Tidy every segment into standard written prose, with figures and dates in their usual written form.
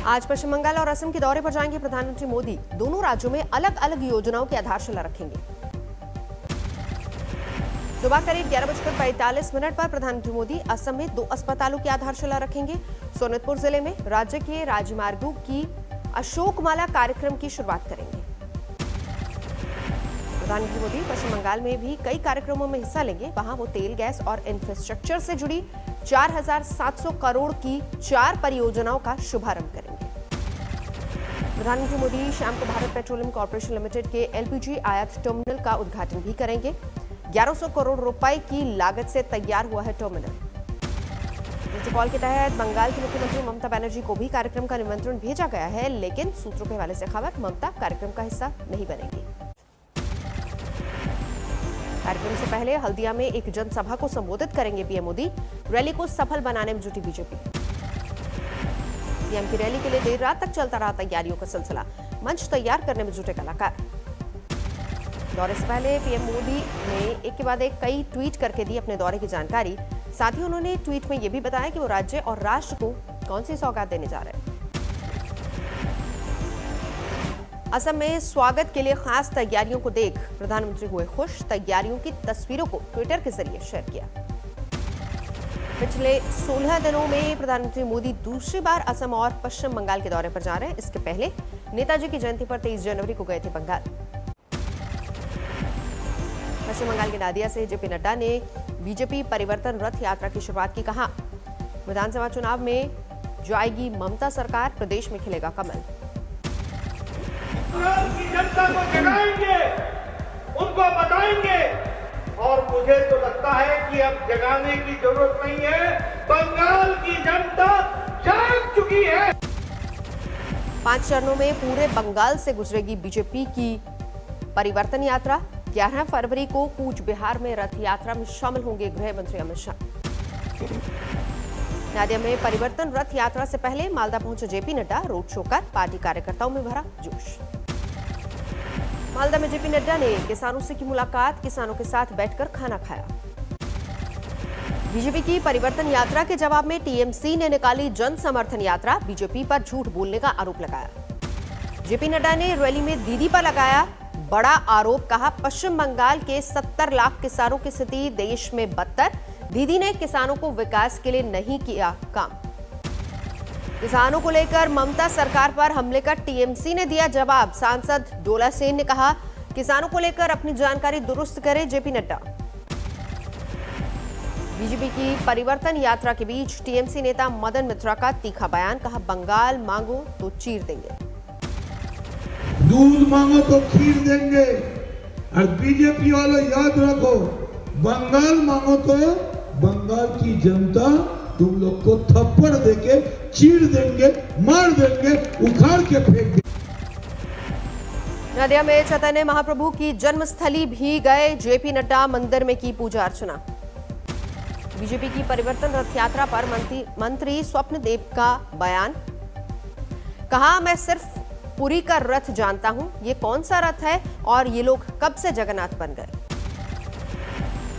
आज पश्चिम बंगाल और असम के दौरे पर जाएंगे प्रधानमंत्री मोदी। दोनों राज्यों में अलग अलग योजनाओं की आधारशिला रखेंगे। सुबह करीब 11:45 पर प्रधानमंत्री मोदी असम में 2 अस्पतालों की आधारशिला रखेंगे। सोनितपुर जिले में राज्य के राजमार्गों की अशोकमाला कार्यक्रम की शुरुआत करेंगे। प्रधानमंत्री मोदी पश्चिम बंगाल में भी कई कार्यक्रमों में हिस्सा लेंगे। वहां वो तेल, गैस और इंफ्रास्ट्रक्चर से जुड़ी 4700 करोड़ की 4 परियोजनाओं का शुभारंभ करेंगे। प्रधानमंत्री मोदी शाम को भारत पेट्रोलियम कॉर्पोरेशन लिमिटेड के एलपीजी आयात टर्मिनल का उद्घाटन भी करेंगे। 1100 करोड़ रुपए की लागत से तैयार हुआ है टर्मिनल। प्रोटोकॉल के तहत बंगाल की मुख्यमंत्री ममता बनर्जी को भी कार्यक्रम का निमंत्रण भेजा गया है, लेकिन सूत्रों के हवाले से खबर, ममता कार्यक्रम का हिस्सा नहीं बनेंगी। कार्यक्रम से पहले हल्दिया में एक जनसभा को संबोधित करेंगे पीएम मोदी। रैली को सफल बनाने में जुटी बीजेपी। पीएम की रैली के लिए देर रात तक चलता रहा तैयारियों का सिलसिला। मंच तैयार करने में जुटे कलाकार। दौरे से पहले पीएम मोदी ने एक के बाद एक कई ट्वीट करके दी अपने दौरे की जानकारी। साथ ही उन्होंने ट्वीट में यह भी बताया कि वो राज्य और राष्ट्र को कौन सी सौगात देने जा रहे हैं। असम में स्वागत के लिए खास तैयारियों को देख प्रधानमंत्री हुए खुश। तैयारियों की तस्वीरों को ट्विटर के जरिए शेयर किया। पिछले 16 दिनों में प्रधानमंत्री मोदी दूसरी बार असम और पश्चिम बंगाल के दौरे पर जा रहे हैं। इसके पहले नेताजी की जयंती पर 23 जनवरी को गए थे बंगाल। पश्चिम बंगाल के नादिया से जेपी नड्डा ने बीजेपी परिवर्तन रथ यात्रा की शुरुआत की। कहा, विधानसभा चुनाव में जाएगी ममता सरकार, प्रदेश में खिलेगा कमल। की जनता को जगाएंगे, उनको बताएंगे, और मुझे तो लगता है कि अब जगाने की जरूरत नहीं है। बंगाल की जनता जाग चुकी है। 5 चरणों में पूरे बंगाल से गुजरेगी बीजेपी की परिवर्तन यात्रा। 11 फरवरी को कूच बिहार में रथ यात्रा में शामिल होंगे गृह मंत्री अमित शाह। नादिया में परिवर्तन रथ यात्रा से पहले मालदा पहुंचे जेपी नड्डा। रोड शो कर पार्टी कार्यकर्ताओं में भरा जोश। मालदा में जेपी नड्डा ने किसानों से की मुलाकात, किसानों के साथ बैठकर खाना खाया। बीजेपी की परिवर्तन यात्रा के जवाब में टीएमसी ने निकाली जन समर्थन यात्रा। बीजेपी पर झूठ बोलने का आरोप लगाया। जेपी नड्डा ने रैली में दीदी पर लगाया बड़ा आरोप। कहा, पश्चिम बंगाल के 70 लाख किसानों की स्थिति देश में बदतर। दीदी ने किसानों को विकास के लिए नहीं किया काम। किसानों को लेकर ममता सरकार पर हमले का टीएमसी ने दिया जवाब। सांसद डोला सेन ने कहा, किसानों को लेकर अपनी जानकारी दुरुस्त करे जेपी नड्डा। बीजेपी की परिवर्तन यात्रा के बीच टीएमसी नेता मदन मित्रा का तीखा बयान। कहा, बंगाल मांगो तो चीर देंगे, दूध मांगो तो खीर देंगे। और बीजेपी वालों याद रखो, बंगाल मांगो तो बंगाल की जनता तुम लोग को थप्पड़ देके चीर देंगे, मार देंगे, उखाड़ के फेंक देंगे। नदिया में चैतन्य महाप्रभु की जन्मस्थली भी गए जेपी नड्डा। मंदिर में की पूजा अर्चना। बीजेपी की परिवर्तन रथ यात्रा पर मंत्री स्वप्न देव का बयान। कहा, मैं सिर्फ पुरी का रथ जानता हूं, ये कौन सा रथ है और ये लोग कब से जगन्नाथ बन गए।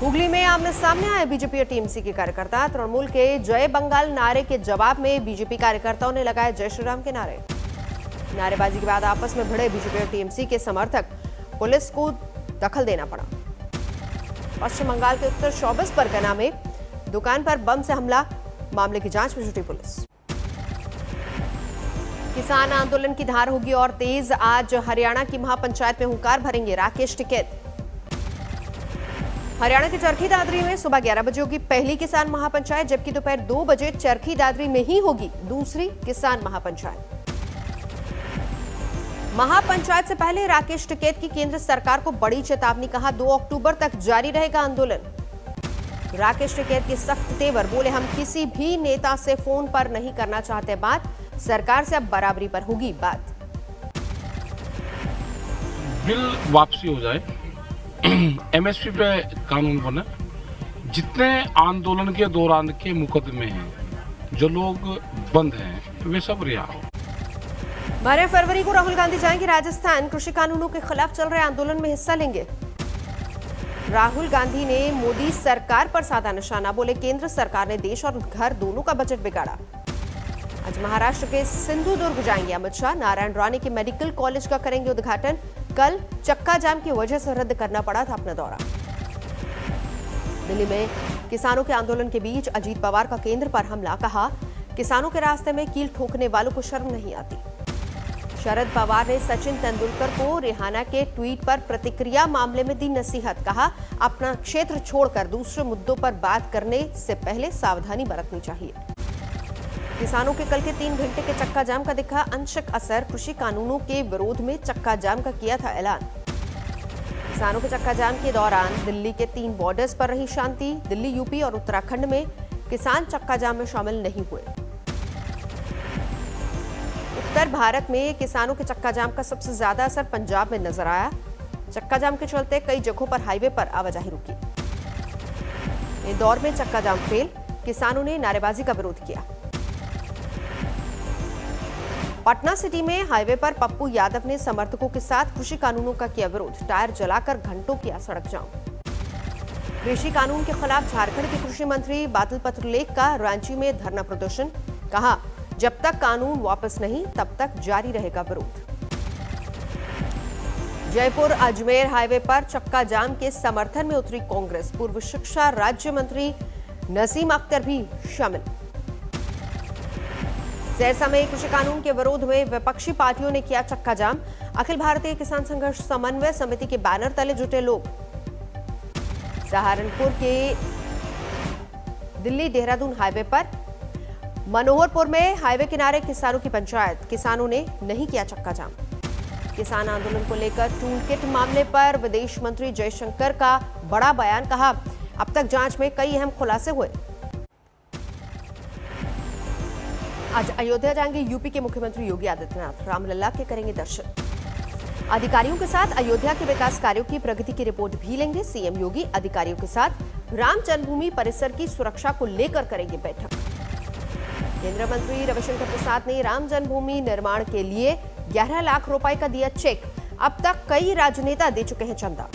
हुगली में आमने सामने आए बीजेपी और टीएमसी के कार्यकर्ता। तृणमूल के जय बंगाल नारे के जवाब में बीजेपी कार्यकर्ताओं ने लगाए जय श्री राम के नारे। नारेबाजी के बाद आपस में भिड़े बीजेपी और टीएमसी के समर्थक। पुलिस को दखल देना पड़ा। पश्चिम बंगाल के उत्तर 24 परगना में दुकान पर बम से हमला, मामले की जांच में जुटी पुलिस। किसान आंदोलन की धार होगी और तेज। आज हरियाणा की महापंचायत में हुंकार भरेंगे राकेश टिकैत। हरियाणा के चरखी दादरी में सुबह 11 बजे होगी पहली किसान महापंचायत, जबकि दोपहर 2 बजे चरखी दादरी में ही होगी दूसरी किसान महापंचायत। महापंचायत से पहले राकेश टिकैत की केंद्र सरकार को बड़ी चेतावनी। कहा, 2 अक्टूबर तक जारी रहेगा आंदोलन। राकेश टिकैत के सख्त तेवर। बोले, हम किसी भी नेता से फोन पर नहीं करना चाहते बात, सरकार से अब बराबरी पर होगी बात। बिल वापसी हो जाए, एमएसपी पे कानून बने। जितने आंदोलन के दौरान के मुकदमे हैं, जो लोग बंद हैं, वे सब रिहा हो। 12 फरवरी को राहुल गांधी जाएंगे राजस्थान। कृषि कानूनों के खिलाफ चल रहे आंदोलन में हिस्सा लेंगे। राहुल गांधी ने मोदी सरकार पर साधा निशाना। बोले, केंद्र सरकार ने देश और घर दोनों का बजट बिगाड़ा। आज महाराष्ट्र के सिंधुदुर्ग जाएंगे अमित शाह। नारायण राणे के मेडिकल कॉलेज का करेंगे उद्घाटन। कल चक्का जाम की वजह से रद्द करना पड़ा था अपना दौरा। दिल्ली में किसानों के आंदोलन के बीच अजीत पवार का केंद्र पर हमला। कहा, किसानों के रास्ते में कील ठोकने वालों को शर्म नहीं आती। शरद पवार ने सचिन तेंदुलकर को रिहाना के ट्वीट पर प्रतिक्रिया मामले में दी नसीहत। कहा, अपना क्षेत्र छोड़कर दूसरे मुद्दों पर बात करने से पहले सावधानी बरतनी चाहिए। किसानों के कल के 3 घंटे के चक्का जाम का दिखा अंशक असर। कृषि कानूनों के विरोध में चक्का जाम का किया था ऐलान। किसानों के चक्का जाम के दौरान दिल्ली के 3 बॉर्डर्स पर रही शांति। दिल्ली, यूपी और उत्तराखंड में किसान चक्का जाम में शामिल नहीं हुए। उत्तर भारत में किसानों के चक्का जाम का सबसे ज्यादा असर पंजाब में नजर आया। चक्का जाम के चलते कई जगहों पर हाईवे पर आवाजाही रुकी। इंदौर में चक्का जाम फेल। किसानों ने नारेबाजी का विरोध किया। पटना सिटी में हाईवे पर पप्पू यादव ने समर्थकों के साथ कृषि कानूनों का किया विरोध। टायर जलाकर घंटों किया सड़क जाम। कृषि कानून के खिलाफ झारखंड के कृषि मंत्री बादल पत्रलेख का रांची में धरना प्रदर्शन। कहा, जब तक कानून वापस नहीं तब तक जारी रहेगा विरोध। जयपुर अजमेर हाईवे पर चक्का जाम के समर्थन में उतरी कांग्रेस। पूर्व शिक्षा राज्य मंत्री नसीम अख्तर भी शामिल। सहरसा में कृषि कानून के विरोध में विपक्षी पार्टियों ने किया चक्का जाम। अखिल भारतीय किसान संघर्ष समन्वय समिति के बैनर तले जुटे लोग। सहारनपुर के दिल्ली देहरादून हाईवे पर मनोहरपुर में हाईवे किनारे किसानों की पंचायत। किसानों ने नहीं किया चक्का जाम। किसान आंदोलन को लेकर टूल किट मामले पर विदेश मंत्री जयशंकर का बड़ा बयान। कहा, अब तक जांच में कई अहम खुलासे हुए। आज अयोध्या जाएंगे यूपी के मुख्यमंत्री योगी आदित्यनाथ। रामलला के करेंगे दर्शन। अधिकारियों के साथ अयोध्या के विकास कार्यों की प्रगति की रिपोर्ट भी लेंगे। सीएम योगी अधिकारियों के साथ राम जन्मभूमि परिसर की सुरक्षा को लेकर करेंगे बैठक। केंद्रीय मंत्री रविशंकर प्रसाद ने राम जन्मभूमि निर्माण के लिए 11 लाख रुपए का दिया चेक। अब तक कई राजनेता दे चुके हैं चंदा।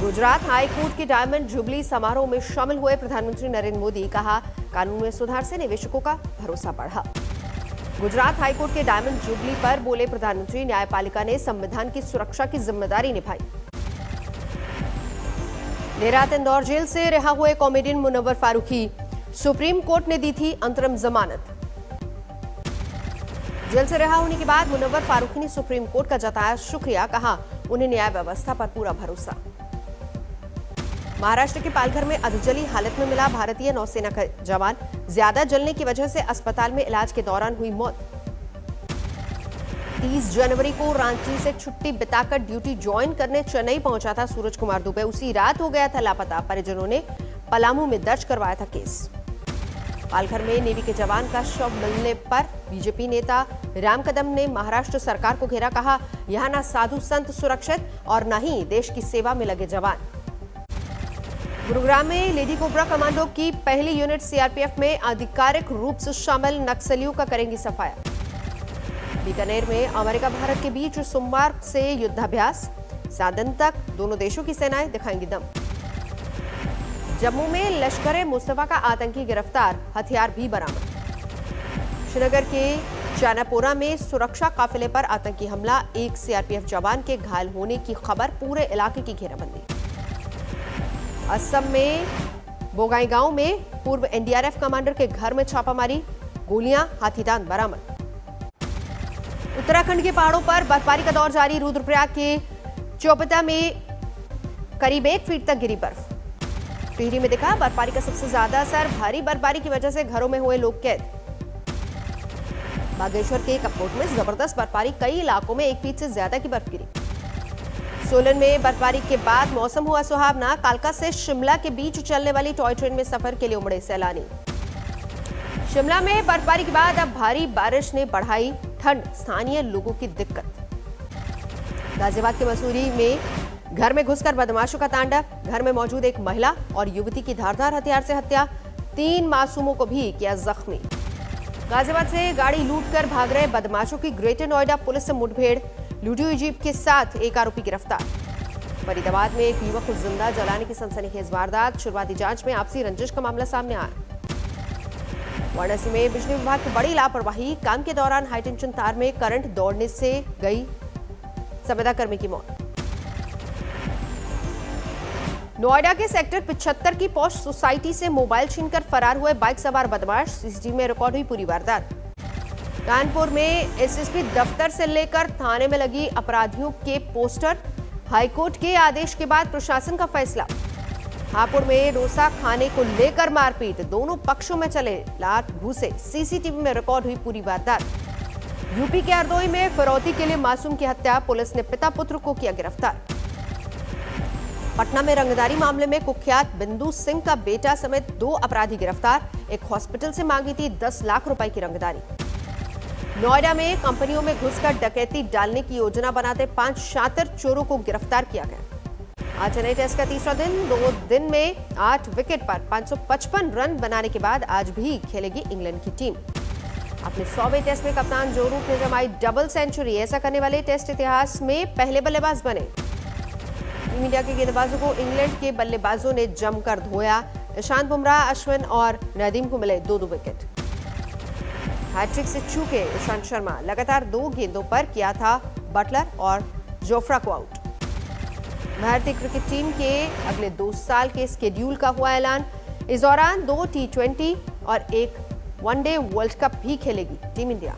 गुजरात हाईकोर्ट के डायमंड जुबली समारोह में शामिल हुए प्रधानमंत्री नरेंद्र मोदी। कहा, कानून में सुधार से निवेशकों का भरोसा बढ़ा। गुजरात हाईकोर्ट के डायमंड जुबली पर बोले प्रधानमंत्री, न्यायपालिका ने संविधान की सुरक्षा की जिम्मेदारी निभाई। देर रात इंदौर जेल से रिहा हुए comedian Munawar Faruqui. Supreme court ने दी थी अंतरिम जमानत। जेल से रिहा होने के बाद मुनव्वर फारूकी ने सुप्रीम कोर्ट का जताया शुक्रिया। कहा, उन्हें न्याय व्यवस्था पर पूरा भरोसा। महाराष्ट्र के पालघर में अधजली हालत में मिला भारतीय नौसेना का जवान। ज्यादा जलने की वजह से अस्पताल में इलाज के दौरान हुई मौत। 30 जनवरी को रांची से छुट्टी बिताकर ड्यूटी ज्वाइन करने चेन्नई पहुंचा था सूरज कुमार दुबे। उसी रात हो गया था लापता। परिजनों ने पलामू में दर्ज करवाया था केस। पालघर में नेवी के जवान का शव मिलने पर बीजेपी नेता राम कदम ने महाराष्ट्र सरकार को घेरा। कहा, यहां ना साधु संत सुरक्षित और न ही देश की सेवा में लगे जवान। गुरुग्राम में लेडी कोबरा कमांडो की पहली यूनिट सीआरपीएफ में आधिकारिक रूप से शामिल नक्सलियों का करेंगी सफाया। बीकानेर में अमेरिका भारत के बीच सोमवार से युद्धाभ्यास। 7 दिन तक दोनों देशों की सेनाएं दिखाएंगी दम। जम्मू में लश्कर मुस्तफा का आतंकी गिरफ्तार, हथियार भी बरामद। श्रीनगर के चानापोरा में सुरक्षा काफिले पर आतंकी हमला। एक सीआरपीएफ जवान के घायल होने की खबर। पूरे इलाके की घेराबंदी। असम में बोगाईगांव में पूर्व एनडीआरएफ कमांडर के घर में छापामारी। गोलियां, हाथीदांत बरामद। उत्तराखंड के पहाड़ों पर बर्फबारी का दौर जारी। रुद्रप्रयाग के चौपता में करीब 1 फीट तक गिरी बर्फ। टिहरी में दिखा बर्फबारी का सबसे ज्यादा असर। भारी बर्फबारी की वजह से घरों में हुए लोग कैद। बागेश्वर के कपकोट में जबरदस्त बर्फबारी। कई इलाकों में 1 फीट से ज्यादा की बर्फ गिरी। सोलन में बर्फबारी के बाद मौसम हुआ सुहावना। कालका से शिमला के बीच चलने वाली टॉय ट्रेन में सफर के लिए उमड़े सैलानी। शिमला में बर्फबारी के बाद अब भारी बारिश ने बढ़ाई ठंड। स्थानीय लोगों की दिक्कत। गाजियाबाद के मसूरी में घर में घुसकर बदमाशों का तांडव। घर में मौजूद एक महिला और युवती की धारदार हथियार से हत्या। 3 मासूमों को भी किया जख्मी। गाजियाबाद से गाड़ी लूटकर भाग रहे बदमाशों की ग्रेटर नोएडा पुलिस से मुठभेड़। लूटी हुई जीप के साथ एक आरोपी गिरफ्तार। फरीदाबाद में एक युवक को जिंदा जलाने की सनसनीखेज वारदात। शुरुआती जांच में आपसी रंजिश का मामला सामने आया। वाराणसी में बिजली विभाग की बड़ी लापरवाही, काम के दौरान हाईटेंशन तार में करंट दौड़ने से गई संविदा कर्मी की मौत। नोएडा के सेक्टर 75 की पॉश सोसाइटी से मोबाइल छीनकर फरार हुए बाइक सवार बदमाश, सीसीटीवी में रिकॉर्ड हुई पूरी वारदात। कानपुर में एसएसपी दफ्तर से लेकर थाने में लगी अपराधियों के पोस्टर, हाईकोर्ट के आदेश के बाद प्रशासन का फैसला। हापुड़ में डोसा खाने को लेकर मारपीट, दोनों पक्षों में चले लात घूसे, सीसीटीवी में रिकॉर्ड हुई पूरी वारदात। यूपी के हरदोई में फिरौती के लिए मासूम की हत्या, पुलिस ने पिता पुत्र को किया गिरफ्तार। पटना में रंगदारी मामले में कुख्यात बिंदु सिंह का बेटा समेत 2 अपराधी गिरफ्तार, एक हॉस्पिटल से मांगी थी 10 लाख रुपए की रंगदारी। नोएडा में कंपनियों में घुसकर डकैती डालने की योजना बनाते 5 शातिर चोरों को गिरफ्तार किया गया। आज चेन्नई टेस्ट का तीसरा दिन, 2 दिन में 8 विकेट पर 555 रन बनाने के बाद आज भी खेलेगी इंग्लैंड की टीम। अपने 100वें टेस्ट में कप्तान जो रूट ने जमाई डबल सेंचुरी, ऐसा करने वाले टेस्ट इतिहास में पहले बल्लेबाज बने। टीम इंडिया के गेंदबाजों को इंग्लैंड के बल्लेबाजों ने जमकर धोया, ईशांत बुमराह, अश्विन और नदीम को मिले 2-2 विकेट। हैट्रिक से चूके ईशांत शर्मा, लगातार 2 गेंदों पर किया था बटलर और जोफ्रा को आउट। भारतीय क्रिकेट टीम के अगले 2 साल के स्केड्यूल का हुआ ऐलान, इस दौरान 2 T20 और 1 वनडे वर्ल्ड कप भी खेलेगी टीम इंडिया।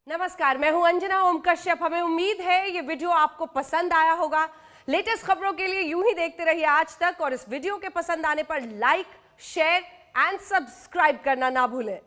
नमस्कार, मैं हूं अंजना ओम कश्यप। हमें उम्मीद है ये वीडियो आपको पसंद आया होगा। लेटेस्ट खबरों के लिए यूं ही देखते रहिए आज तक, और इस वीडियो के पसंद आने पर लाइक, शेयर एंड सब्सक्राइब करना ना भूलें।